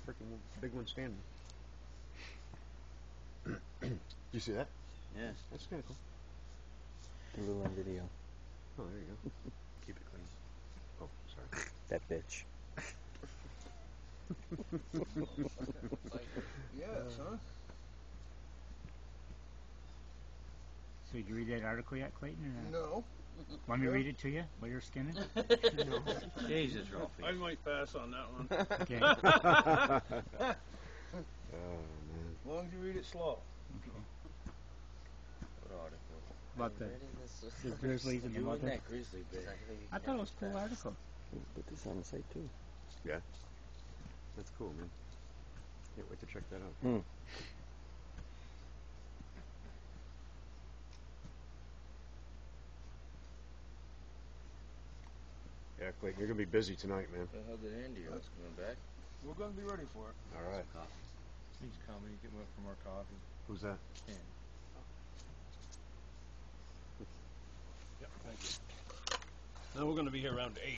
freaking big one standing. Did you see that? Yeah. That's kind of cool. A little on video. Oh, there you go. Keep it clean. Oh, sorry. That bitch. Yes, huh? So did you read that article yet, Clayton? Or No. want me to read it to you while you're skinning? No. Jesus, Ralphie. I might pass on that one. Okay. Oh, man. As long as you read it slow. What article? About the This grizzlies and the you and mother. that grizzly bear. I thought it was a cool article. We'll put this on the site too. Yeah. That's cool, man. Can't wait to check that out. Hmm. Yeah, Clayton, you're going to be busy tonight, man. The hell did Andy go? It's coming back. We're going to be ready for it. All right. He's coming. He went for more coffee. Who's that? Andy. Yep, thank you. Now we're going to be here around 8.